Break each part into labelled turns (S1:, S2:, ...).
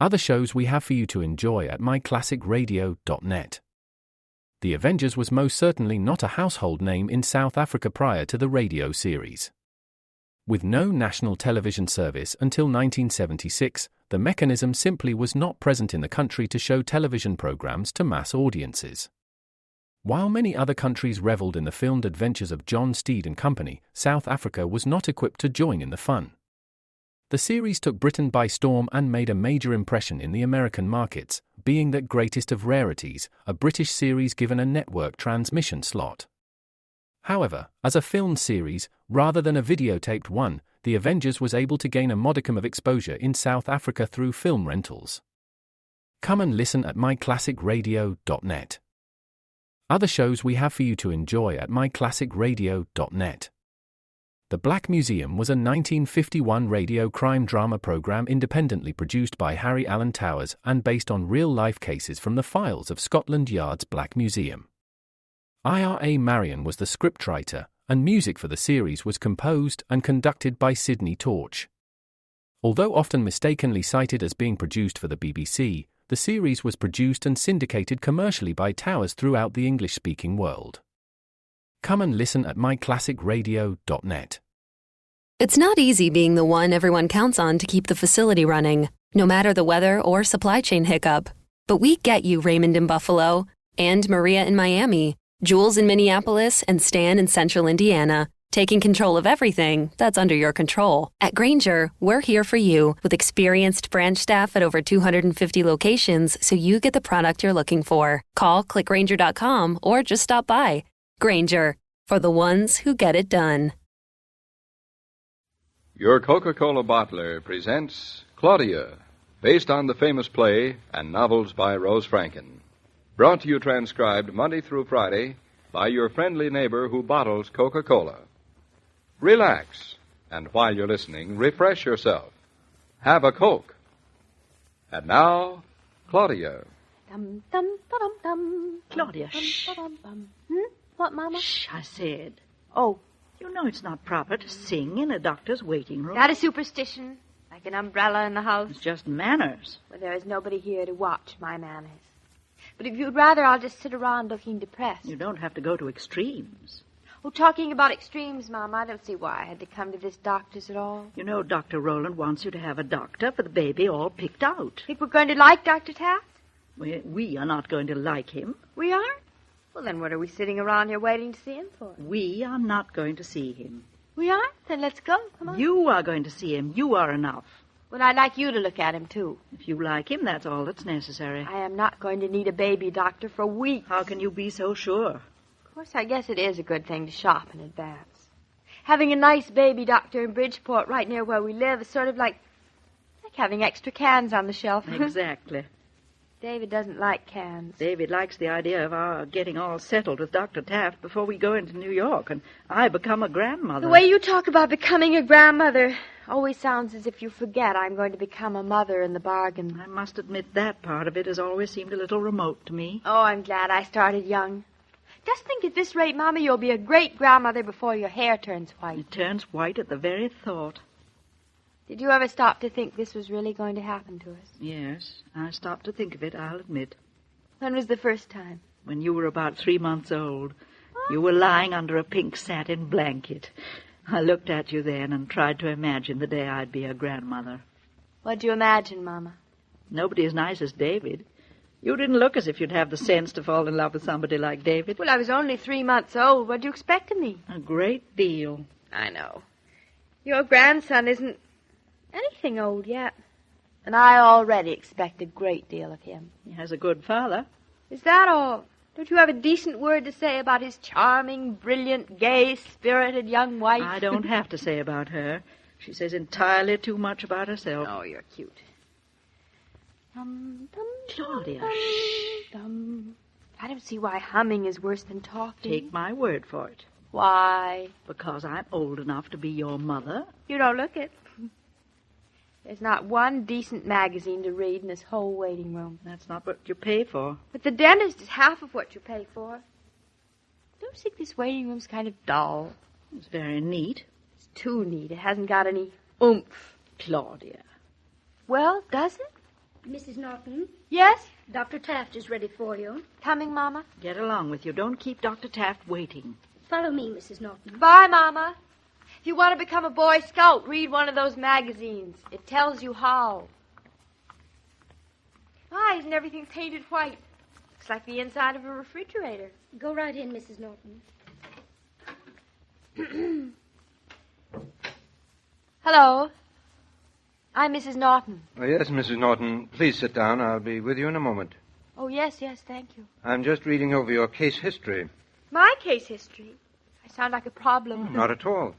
S1: Other shows we have for you to enjoy at myclassicradio.net. The Avengers was most certainly not a household name in South Africa prior to the radio series. With no national television service until 1976, the mechanism simply was not present in the country to show television programs to mass audiences. While many other countries reveled in the filmed adventures of John Steed and company, South Africa was not equipped to join in the fun. The series took Britain by storm and made a major impression in the American markets, being that greatest of rarities, a British series given a network transmission slot. However, as a filmed series, rather than a videotaped one, The Avengers was able to gain a modicum of exposure in South Africa through film rentals. Come and listen at myclassicradio.net. Other shows we have for you to enjoy at myclassicradio.net. The Black Museum was a 1951 radio crime drama program independently produced by Harry Alan Towers and based on real-life cases from the files of Scotland Yard's Black Museum. Ira Marion was the scriptwriter, and music for the series was composed and conducted by Sidney Torch. Although often mistakenly cited as being produced for the BBC, the series was produced and syndicated commercially by Towers throughout the English-speaking world. Come and listen at myclassicradio.net.
S2: It's not easy being the one everyone counts on to keep the facility running, no matter the weather or supply chain hiccup. But we get you, Raymond in Buffalo, and Maria in Miami, Jules in Minneapolis, and Stan in Central Indiana, taking control of everything that's under your control. At Grainger, we're here for you with experienced branch staff at over 250 locations so you get the product you're looking for. Call clickgrainger.com or just stop by. Grainger, for the ones who get it done.
S3: Your Coca-Cola bottler presents Claudia, based on the famous play and novels by Rose Franken. Brought to you transcribed Monday through Friday by your friendly neighbor who bottles Coca-Cola. Relax, and while you're listening, refresh yourself. Have a Coke. And now, Claudia.
S4: Dum, dum, dum, dum.
S5: Claudia, shh.
S4: What, Mama?
S5: Shh, I said.
S4: Oh.
S5: You know it's not proper to sing in a doctor's waiting room.
S4: That is superstition, like an umbrella in the house.
S5: It's just manners.
S4: Well, there is nobody here to watch my manners. But if you'd rather, I'll just sit around looking depressed.
S5: You don't have to go to extremes.
S4: Oh, talking about extremes, Mom, I don't see why I had to come to this doctor's at all.
S5: You know, Dr. Rowland wants you to have a doctor for the baby all picked out.
S4: Think we're going to like Dr. Taft?
S5: We are not going to like him.
S4: We aren't? Well, then what are we sitting around here waiting to see him for?
S5: We are not going to see him.
S4: We aren't? Then let's go. Come on.
S5: You are going to see him. You are enough.
S4: Well, I'd like you to look at him, too.
S5: If you like him, that's all that's necessary.
S4: I am not going to need a baby doctor for weeks.
S5: How can you be so sure?
S4: Of course, I guess it is a good thing to shop in advance. Having a nice baby doctor in Bridgeport right near where we live is sort of like having extra cans on the shelf.
S5: Exactly.
S4: David doesn't like cans.
S5: David likes the idea of our getting all settled with Dr. Taft before we go into New York and I become a grandmother.
S4: The way you talk about becoming a grandmother always sounds as if you forget I'm going to become a mother in the bargain.
S5: I must admit that part of it has always seemed a little remote to me.
S4: Oh, I'm glad I started young. Just think at this rate, Mama, you'll be a great grandmother before your hair turns white.
S5: It turns white at the very thought.
S4: Did you ever stop to think this was really going to happen to us?
S5: Yes, I stopped to think of it, I'll admit.
S4: When was the first time?
S5: When you were about 3 months old. You were lying under a pink satin blanket. I looked at you then and tried to imagine the day I'd be a grandmother.
S4: What'd you imagine, Mama?
S5: Nobody as nice as David. You didn't look as if you'd have the sense to fall in love with somebody like David.
S4: Well, I was only 3 months old. What'd you expect of me?
S5: A great deal.
S4: I know. Your grandson isn't anything old yet. And I already expect a great deal of him.
S5: He has a good father.
S4: Is that all? Don't you have a decent word to say about his charming, brilliant, gay, spirited young wife?
S5: I don't have to say about her. She says entirely too much about herself.
S4: Oh, you're cute.
S5: Claudia,
S4: shh. I don't see why humming is worse than talking.
S5: Take my word for it.
S4: Why?
S5: Because I'm old enough to be your mother.
S4: You don't look it. There's not one decent magazine to read in this whole waiting room.
S5: That's not what you pay for.
S4: But the dentist is half of what you pay for. Don't you think this waiting room's kind of dull?
S5: It's very neat.
S4: It's too neat. It hasn't got any oomph.
S5: Claudia.
S4: Well, does it?
S6: Mrs. Norton,
S4: Yes?
S6: Dr. Taft is ready for you.
S4: Coming, Mama?
S5: Get along with you. Don't keep Dr. Taft waiting.
S6: Follow me, Mrs. Norton.
S4: Bye, Mama. If you want to become a Boy Scout, read one of those magazines. It tells you how. Why isn't everything painted white? Looks like the inside of a refrigerator.
S6: Go right in, Mrs. Norton.
S4: Hello. I'm Mrs. Norton.
S7: Oh, yes, Mrs. Norton. Please sit down. I'll be with you in a moment.
S4: Oh, yes, thank you.
S7: I'm just reading over your case history.
S4: My case history? I sound like a problem.
S7: Not at all.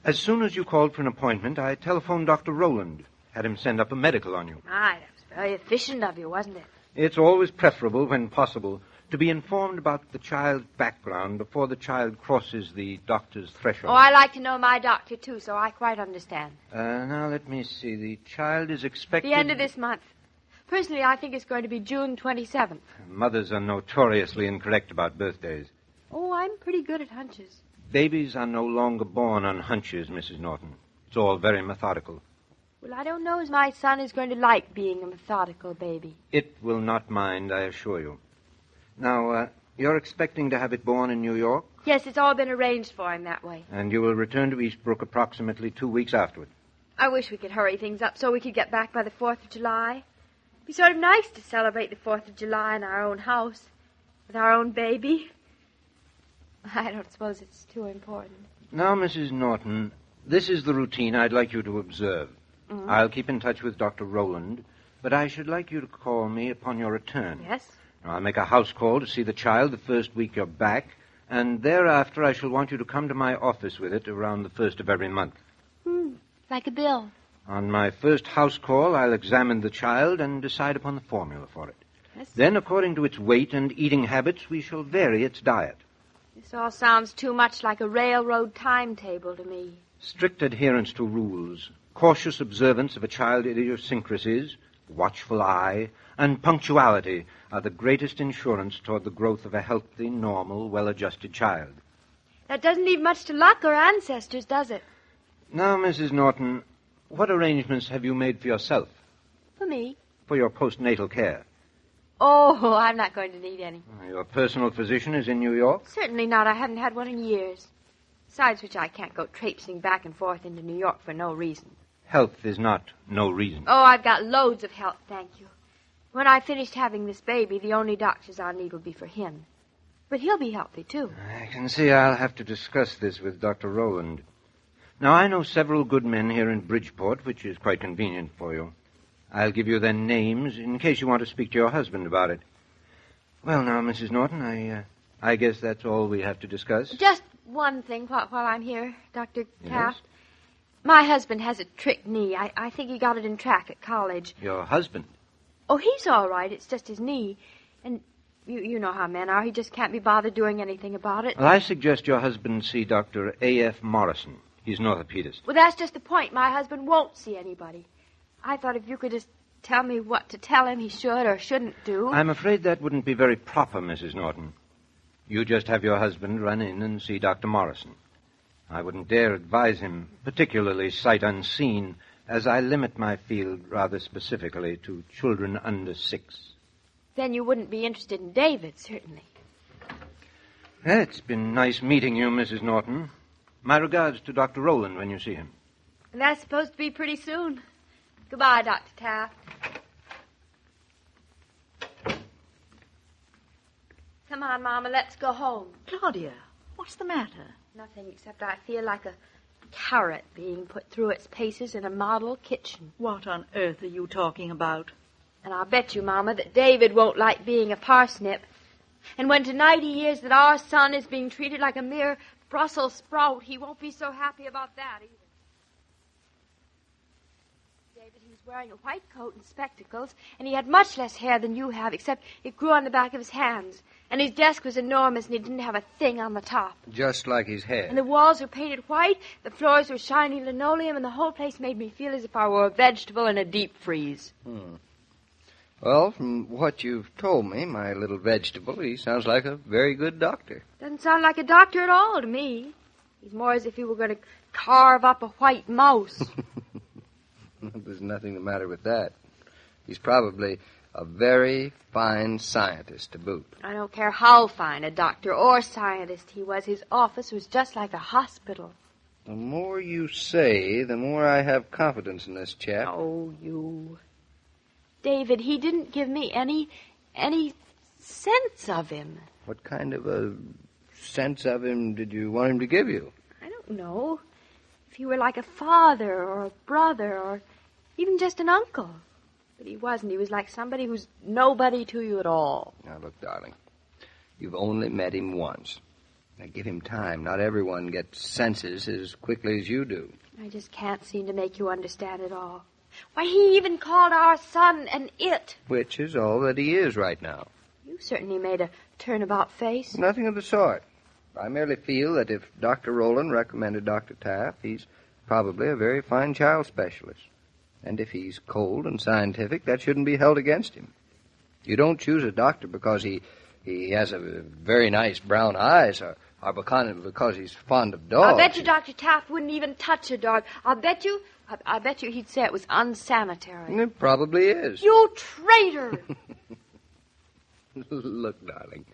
S7: As soon as you called for an appointment, I telephoned Dr. Rowland. Had him send up a medical on you.
S4: My, that was very efficient of you, wasn't it?
S7: It's always preferable, when possible, to be informed about the child's background before the child crosses the doctor's threshold.
S4: Oh, I like to know my doctor, too, so I quite understand.
S7: Now, let me see. The child is expected...
S4: The end of this month. Personally, I think it's going to be June 27th.
S7: Mothers are notoriously incorrect about birthdays.
S4: Oh, I'm pretty good at hunches.
S7: Babies are no longer born on hunches, Mrs. Norton. It's all very methodical.
S4: Well, I don't know as my son is going to like being a methodical baby.
S7: It will not mind, I assure you. Now, you're expecting to have it born in New York?
S4: Yes, it's all been arranged for him that way.
S7: And you will return to Eastbrook approximately 2 weeks afterward.
S4: I wish we could hurry things up so we could get back by the 4th of July. It'd be sort of nice to celebrate the 4th of July in our own house, with our own baby. I don't suppose it's too important.
S7: Now, Mrs. Norton, this is the routine I'd like you to observe.
S4: Mm-hmm.
S7: I'll keep in touch with Dr. Rowland, but I should like you to call me upon your return.
S4: Yes?
S7: Now, I'll make a house call to see the child the first week you're back, and thereafter I shall want you to come to my office with it around the 1st of every month.
S4: Like a bill.
S7: On my first house call, I'll examine the child and decide upon the formula for it.
S4: Yes?
S7: Then, according to its weight and eating habits, we shall vary its diet.
S4: This all sounds too much like a railroad timetable to me.
S7: Strict adherence to rules, cautious observance of a child's idiosyncrasies, watchful eye, and punctuality are the greatest insurance toward the growth of a healthy, normal, well-adjusted child.
S4: That doesn't leave much to luck or ancestors, does it?
S7: Now, Mrs. Norton, what arrangements have you made for yourself,
S4: For me?
S7: for your postnatal care?
S4: Oh, I'm not going to need any.
S7: Your personal physician is in New York?
S4: Certainly not. I haven't had one in years. Besides which, I can't go traipsing back and forth into New York for no reason.
S7: Health is not no reason.
S4: Oh, I've got loads of help, thank you. When I finished having this baby, the only doctors I'll need will be for him. But he'll be healthy, too.
S7: I can see I'll have to discuss this with Dr. Rowland. Now, I know several good men here in Bridgeport, which is quite convenient for you. I'll give you their names in case you want to speak to your husband about it. Well, now, Mrs. Norton, I guess that's all we have to discuss.
S4: Just one thing while I'm here, Dr.
S7: Yes?
S4: Taft. My husband has a trick knee. I think he got it in track at college.
S7: Your husband?
S4: Oh, he's all right. It's just his knee. And you know how men are. He just can't be bothered doing anything about it.
S7: Well, I suggest your husband see Dr. A.F. Morrison. He's an orthopedist.
S4: Well, that's just the point. My husband won't see anybody. I thought if you could just tell me what to tell him he should or shouldn't do.
S7: I'm afraid that wouldn't be very proper, Mrs. Norton. You just have your husband run in and see Dr. Morrison. I wouldn't dare advise him, particularly sight unseen, as I limit my field rather specifically to children under 6.
S4: Then you wouldn't be interested in David, certainly.
S7: It's been nice meeting you, Mrs. Norton. My regards to Dr. Rowland when you see him.
S4: And that's supposed to be pretty soon. Goodbye, Dr. Taft. Come on, Mama, let's go home.
S5: Claudia, what's the matter?
S4: Nothing except I feel like a carrot being put through its paces in a model kitchen.
S5: What on earth are you talking about?
S4: And I'll bet you, Mama, that David won't like being a parsnip. And when tonight he hears that our son is being treated like a mere Brussels sprout, he won't be so happy about that either. David, he was wearing a white coat and spectacles, and he had much less hair than you have, except it grew on the back of his hands. And his desk was enormous, and he didn't have a thing on the top.
S8: Just like his hair.
S4: And the walls were painted white, the floors were shiny linoleum, and the whole place made me feel as if I were a vegetable in a deep freeze.
S8: Well, from what you've told me, my little vegetable, he sounds like a very good doctor.
S4: Doesn't sound like a doctor at all to me. He's more as if he were going to carve up a white mouse.
S8: There's nothing the matter with that. He's probably a very fine scientist to boot.
S4: I don't care how fine a doctor or scientist he was. His office was just like a hospital.
S8: The more you say, the more I have confidence in this chap.
S4: Oh, you. David, he didn't give me any sense of him.
S8: What kind of a sense of him did you want him to give you?
S4: I don't know. If he were like a father or a brother or even just an uncle. But he wasn't. He was like somebody who's nobody to you at all.
S8: Now, look, darling, you've only met him once. Now, give him time. Not everyone gets senses as quickly as you do.
S4: I just can't seem to make you understand it all. Why, he even called our son an it.
S8: Which is all that he is right now.
S4: You certainly made a turnabout face.
S8: Nothing of the sort. I merely feel that if Dr. Rowland recommended Dr. Taft, he's probably a very fine child specialist. And if he's cold and scientific, that shouldn't be held against him. You don't choose a doctor because he has a very nice brown eyes or because he's fond of dogs.
S4: I bet you Dr. Taft wouldn't even touch a dog. I bet you he'd say it was unsanitary.
S8: It probably is.
S4: You traitor!
S8: Look, darling,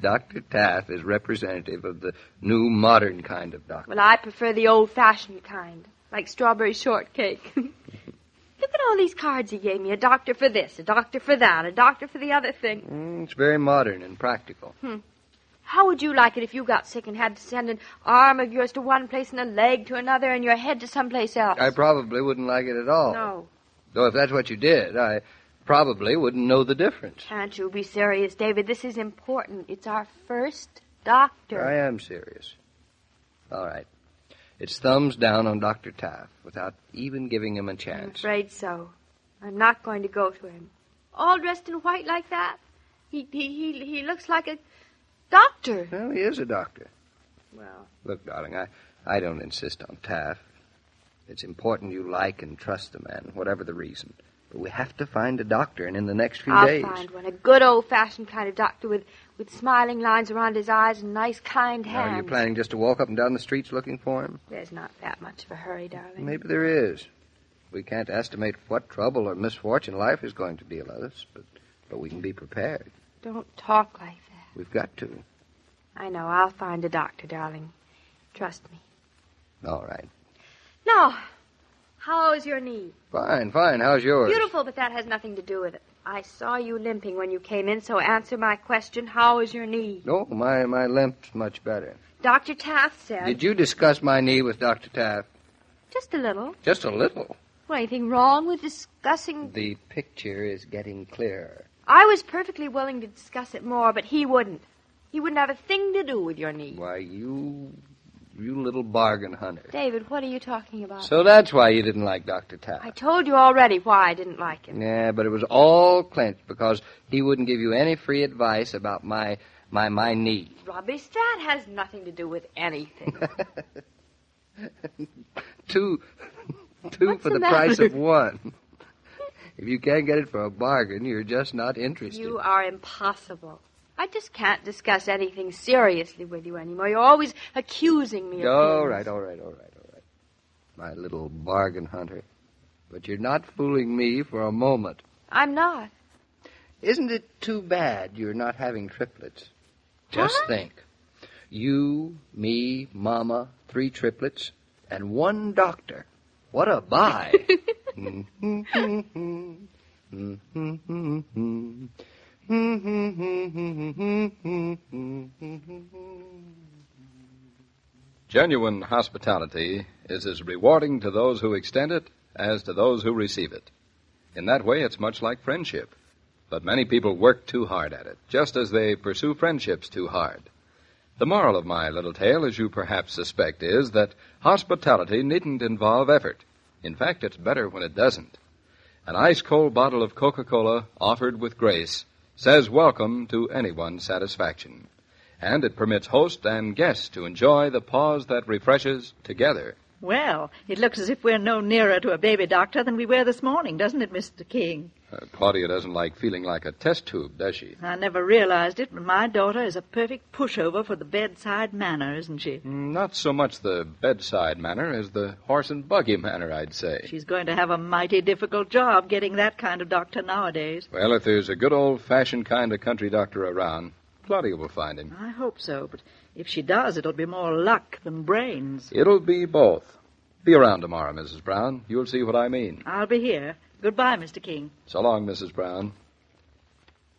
S8: Dr. Taft is representative of the new modern kind of doctor.
S4: Well, I prefer the old-fashioned kind, like strawberry shortcake. Look at all these cards he gave me. A doctor for this, a doctor for that, a doctor for the other thing.
S8: It's very modern and practical.
S4: How would you like it if you got sick and had to send an arm of yours to one place and a leg to another and your head to someplace else?
S8: I probably wouldn't like it at all.
S4: No.
S8: Though if that's what you did, I probably wouldn't know the difference.
S4: Can't you be serious, David? This is important. It's our first doctor.
S8: I am serious. All right. It's thumbs down on Dr. Taft without even giving him a
S4: I'm
S8: chance.
S4: afraid so. I'm not going to go to him. All dressed in white like that? He looks like a doctor.
S8: Well, he is a doctor.
S4: Well,
S8: Look, darling, I don't insist on Taft. It's important you like and trust the man, whatever the reason. But we have to find a doctor, and in the next few days...
S4: I'll find one. A good old-fashioned kind of doctor with smiling lines around his eyes and nice, kind hands.
S8: Now, are you planning just to walk up and down the streets looking for him?
S4: There's not that much of a hurry, darling.
S8: Maybe there is. We can't estimate what trouble or misfortune life is going to deal us, but we can be prepared.
S4: Don't talk like that.
S8: We've got to.
S4: I know. I'll find a doctor, darling. Trust me.
S8: All right.
S4: Now, how's your knee?
S8: Fine. How's yours?
S4: Beautiful, but that has nothing to do with it. I saw you limping when you came in, so answer my question. How is your knee?
S8: Oh, my limp's much better.
S4: Dr. Taft said...
S8: Did you discuss my knee with Dr. Taft?
S4: Just a little.
S8: Just a little.
S4: Well, anything wrong with discussing...
S8: The picture is getting clearer.
S4: I was perfectly willing to discuss it more, but he wouldn't. He wouldn't have a thing to do with your knee.
S8: Why, you little bargain hunter.
S4: David, what are you talking about?
S8: So that's why you didn't like Dr. Taft.
S4: I told you already why I didn't like him.
S8: Yeah, but it was all clinched because he wouldn't give you any free advice about my knee.
S4: Rubbish, that has nothing to do with anything.
S8: Two
S4: What's
S8: for
S4: the
S8: the price
S4: matter?
S8: of one. If you can't get it for a bargain, you're just not interested.
S4: You are impossible. I just can't discuss anything seriously with you anymore. You're always accusing me of
S8: All
S4: things.
S8: right. My little bargain hunter. But you're not fooling me for a moment.
S4: I'm not.
S8: Isn't it too bad you're not having triplets? Just
S4: What?
S8: think. You, me, Mama, 3 triplets, and 1 doctor. What a buy.
S3: Genuine hospitality is as rewarding to those who extend it as to those who receive it. In that way, it's much like friendship. But many people work too hard at it, just as they pursue friendships too hard. The moral of my little tale, as you perhaps suspect, is that hospitality needn't involve effort. In fact, it's better when it doesn't. An ice-cold bottle of Coca-Cola, offered with grace, says welcome to anyone's satisfaction. And it permits host and guest to enjoy the pause that refreshes together.
S5: Well, it looks as if we're no nearer to a baby doctor than we were this morning, doesn't it, Mr. King?
S3: Claudia doesn't like feeling like a test tube, does she?
S5: I never realized it, but my daughter is a perfect pushover for the bedside manner, isn't she?
S3: Not so much the bedside manner as the horse and buggy manner, I'd say.
S5: She's going to have a mighty difficult job getting that kind of doctor nowadays.
S3: Well, if there's a good old-fashioned kind of country doctor around, Claudia will find him.
S5: I hope so, but if she does, it'll be more luck than brains.
S3: It'll be both. Be around tomorrow, Mrs. Brown. You'll see what I mean.
S5: I'll be here. Goodbye, Mr. King.
S3: So long, Mrs. Brown.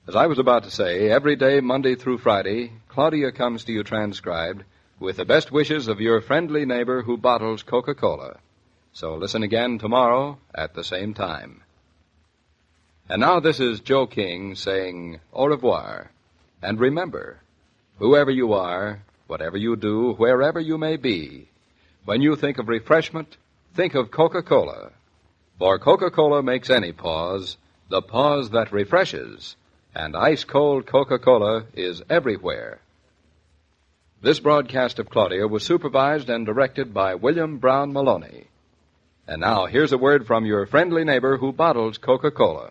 S3: As I was about to say, every day, Monday through Friday, Claudia comes to you transcribed with the best wishes of your friendly neighbor who bottles Coca-Cola. So listen again tomorrow at the same time. And now this is Joe King saying au revoir. And remember, whoever you are, whatever you do, wherever you may be, when you think of refreshment, think of Coca-Cola. For Coca-Cola makes any pause the pause that refreshes, and ice-cold Coca-Cola is everywhere. This broadcast of Claudia was supervised and directed by William Brown Maloney. And now here's a word from your friendly neighbor who bottles Coca-Cola.